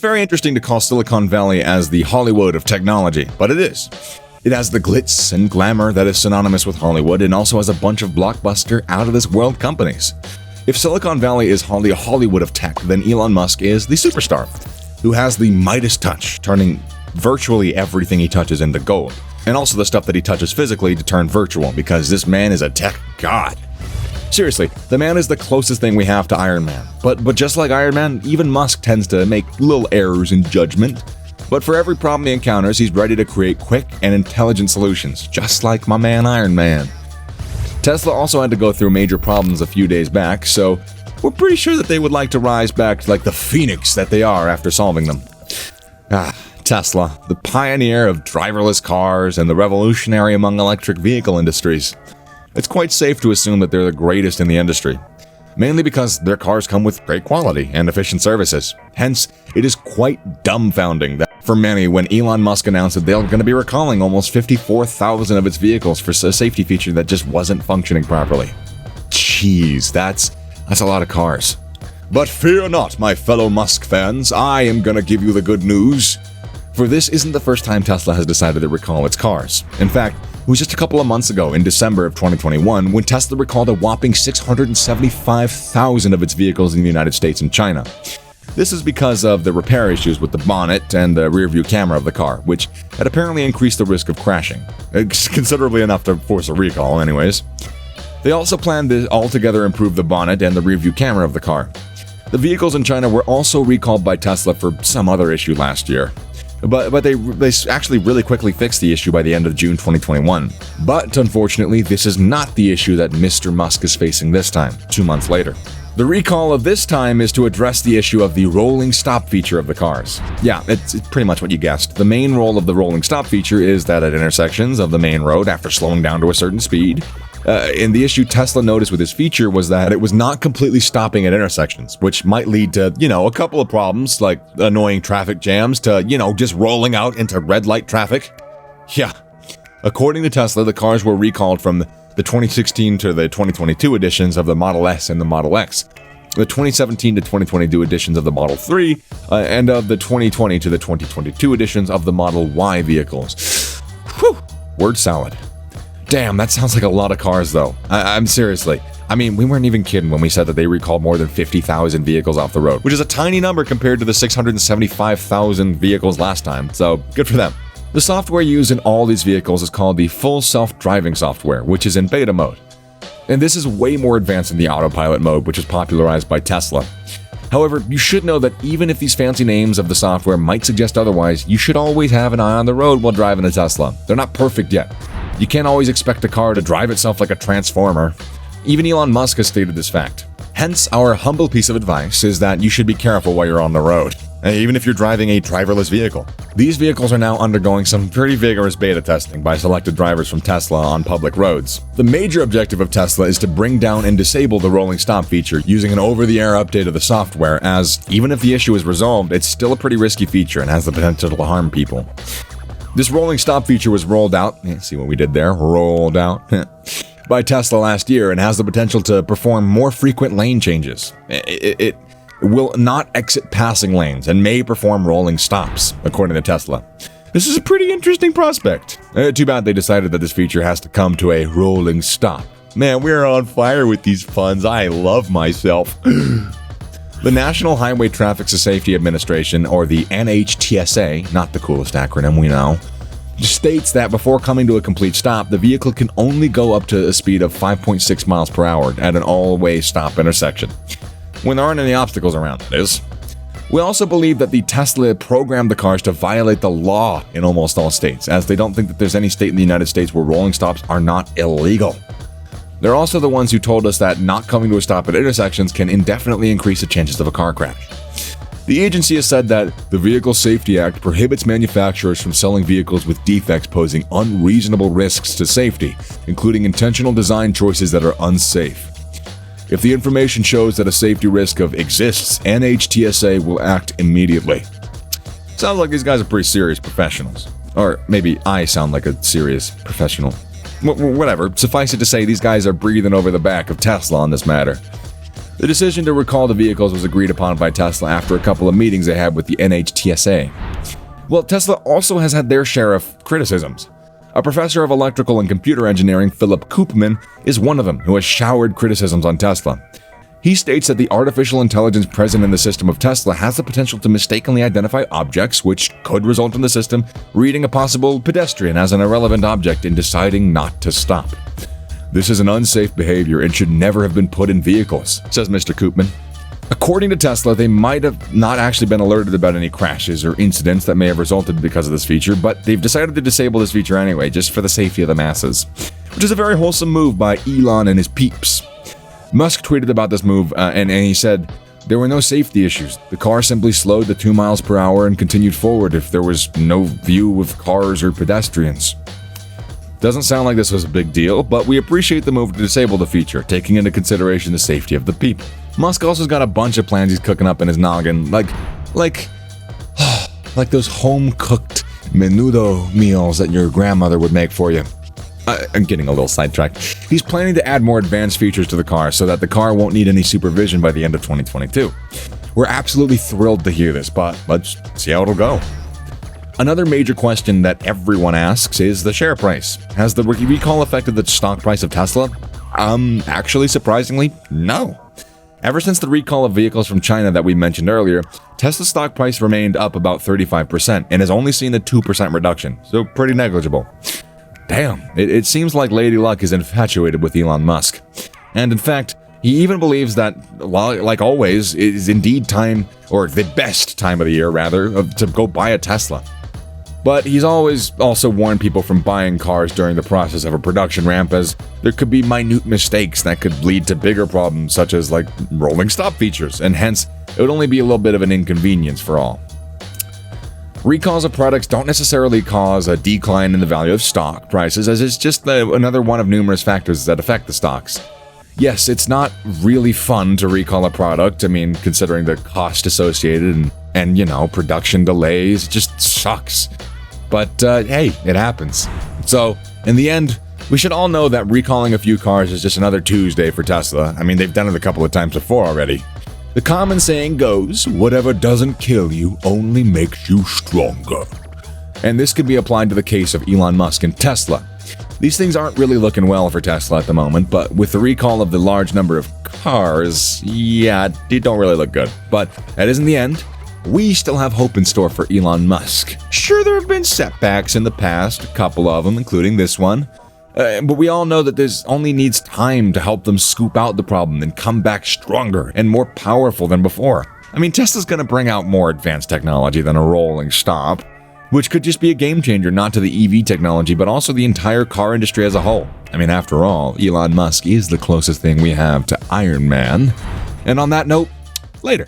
very interesting to call Silicon Valley as the Hollywood of technology, but it is. It has the glitz and glamour that is synonymous with Hollywood and also has a bunch of blockbuster, out-of-this-world companies. If Silicon Valley is the Hollywood of tech, then Elon Musk is the superstar, who has the Midas touch, turning virtually everything he touches into gold, and also the stuff that he touches physically to turn virtual, because this man is a tech god. Seriously, the man is the closest thing we have to Iron Man. But just like Iron Man, even Musk tends to make little errors in judgment. But for every problem he encounters, he's ready to create quick and intelligent solutions, just like my man Iron Man. Tesla also had to go through major problems a few days back, so we're pretty sure that they would like to rise back like the phoenix that they are after solving them. Tesla, the pioneer of driverless cars and the revolutionary among electric vehicle industries. It's quite safe to assume that they're the greatest in the industry, mainly because their cars come with great quality and efficient services. Hence, it is quite dumbfounding that for many when Elon Musk announced that they're going to be recalling almost 54,000 of its vehicles for a safety feature that just wasn't functioning properly. Jeez, that's a lot of cars. But fear not, my fellow Musk fans, I am going to give you the good news. For this isn't the first time Tesla has decided to recall its cars. In fact, it was just a couple of months ago, in December of 2021, when Tesla recalled a whopping 675,000 of its vehicles in the United States and China. This is because of the repair issues with the bonnet and the rear-view camera of the car, which had apparently increased the risk of crashing. Considerably enough to force a recall, anyways. They also planned to altogether improve the bonnet and the rear-view camera of the car. The vehicles in China were also recalled by Tesla for some other issue last year. But they actually really quickly fixed the issue by the end of June 2021. But unfortunately, this is not the issue that Mr. Musk is facing this time, 2 months later. The recall of this time is to address the issue of the rolling stop feature of the cars. Yeah, it's pretty much what you guessed. The main role of the rolling stop feature is that at intersections of the main road, after slowing down to a certain speed, and the issue Tesla noticed with this feature was that it was not completely stopping at intersections, which might lead to, a couple of problems, like annoying traffic jams, to, just rolling out into red light traffic. Yeah. According to Tesla, the cars were recalled from the 2016 to the 2022 editions of the Model S and the Model X, the 2017 to 2022 editions of the Model 3, and of the 2020 to the 2022 editions of the Model Y vehicles. Whew. Word salad. Damn, that sounds like a lot of cars, though. I'm seriously. I mean, we weren't even kidding when we said that they recalled more than 50,000 vehicles off the road, which is a tiny number compared to the 675,000 vehicles last time, so good for them. The software used in all these vehicles is called the Full Self-Driving software, which is in beta mode. And this is way more advanced than the autopilot mode, which is popularized by Tesla. However, you should know that even if these fancy names of the software might suggest otherwise, you should always have an eye on the road while driving a Tesla. They're not perfect yet. You can't always expect a car to drive itself like a transformer. Even Elon Musk has stated this fact. Hence, our humble piece of advice is that you should be careful while you're on the road, even if you're driving a driverless vehicle. These vehicles are now undergoing some pretty vigorous beta testing by selected drivers from Tesla on public roads. The major objective of Tesla is to bring down and disable the rolling stop feature using an over-the-air update of the software, as even if the issue is resolved, it's still a pretty risky feature and has the potential to harm people. This rolling stop feature was rolled out, see what we did there, rolled out, by Tesla last year and has the potential to perform more frequent lane changes. It will not exit passing lanes and may perform rolling stops, according to Tesla. This is a pretty interesting prospect. Too bad they decided that this feature has to come to a rolling stop. Man, we're on fire with these puns. I love myself. The National Highway Traffic Safety Administration, or the NHTSA, not the coolest acronym we know, states that before coming to a complete stop, the vehicle can only go up to a speed of 5.6 miles per hour at an all-way stop intersection, when there aren't any obstacles around, that is. We also believe that the Tesla programmed the cars to violate the law in almost all states, as they don't think that there's any state in the United States where rolling stops are not illegal. They're also the ones who told us that not coming to a stop at intersections can indefinitely increase the chances of a car crash. The agency has said that the Vehicle Safety Act prohibits manufacturers from selling vehicles with defects posing unreasonable risks to safety, including intentional design choices that are unsafe. If the information shows that a safety risk exists, NHTSA will act immediately. Sounds like these guys are pretty serious professionals. Or maybe I sound like a serious professional. Whatever, suffice it to say, these guys are breathing over the back of Tesla on this matter. The decision to recall the vehicles was agreed upon by Tesla after a couple of meetings they had with the NHTSA. Well, Tesla also has had their share of criticisms. A professor of electrical and computer engineering, Philip Koopman, is one of them who has showered criticisms on Tesla. He states that the artificial intelligence present in the system of Tesla has the potential to mistakenly identify objects, which could result in the system reading a possible pedestrian as an irrelevant object and deciding not to stop. This is an unsafe behavior and should never have been put in vehicles, says Mr. Koopman. According to Tesla, they might have not actually been alerted about any crashes or incidents that may have resulted because of this feature, but they've decided to disable this feature anyway, just for the safety of the masses, which is a very wholesome move by Elon and his peeps. Musk tweeted about this move, and he said, "There were no safety issues. The car simply slowed to 2 miles per hour and continued forward if there was no view of cars or pedestrians." Doesn't sound like this was a big deal, but we appreciate the move to disable the feature, taking into consideration the safety of the people. Musk also's got a bunch of plans he's cooking up in his noggin, like those home-cooked menudo meals that your grandmother would make for you. I'm getting a little sidetracked. He's planning to add more advanced features to the car so that the car won't need any supervision by the end of 2022. We're absolutely thrilled to hear this, but let's see how it'll go. Another major question that everyone asks is the share price. Has the recall affected the stock price of Tesla? Actually, surprisingly, no. Ever since the recall of vehicles from China that we mentioned earlier, Tesla's stock price remained up about 35% and has only seen a 2% reduction, so pretty negligible. Damn, it seems like Lady Luck is infatuated with Elon Musk. And in fact, he even believes that, like always, it is indeed time, or the best time of the year, rather, to go buy a Tesla. But he's always also warned people from buying cars during the process of a production ramp, as there could be minute mistakes that could lead to bigger problems, such as like rolling stop features, and hence, it would only be a little bit of an inconvenience for all. Recalls of products don't necessarily cause a decline in the value of stock prices, as it's just another one of numerous factors that affect the stocks. Yes, it's not really fun to recall a product, considering the cost associated and production delays, it just sucks. But hey, it happens. So, in the end, we should all know that recalling a few cars is just another Tuesday for Tesla. They've done it a couple of times before already. The common saying goes, whatever doesn't kill you only makes you stronger. And this could be applied to the case of Elon Musk and Tesla. These things aren't really looking well for Tesla at the moment, but with the recall of the large number of cars, yeah, it don't really look good. But that isn't the end. We still have hope in store for Elon Musk. Sure, there have been setbacks in the past, a couple of them, including this one. But we all know that this only needs time to help them scoop out the problem and come back stronger and more powerful than before. Tesla's going to bring out more advanced technology than a rolling stop, which could just be a game changer not to the EV technology, but also the entire car industry as a whole. After all, Elon Musk is the closest thing we have to Iron Man. And on that note, later.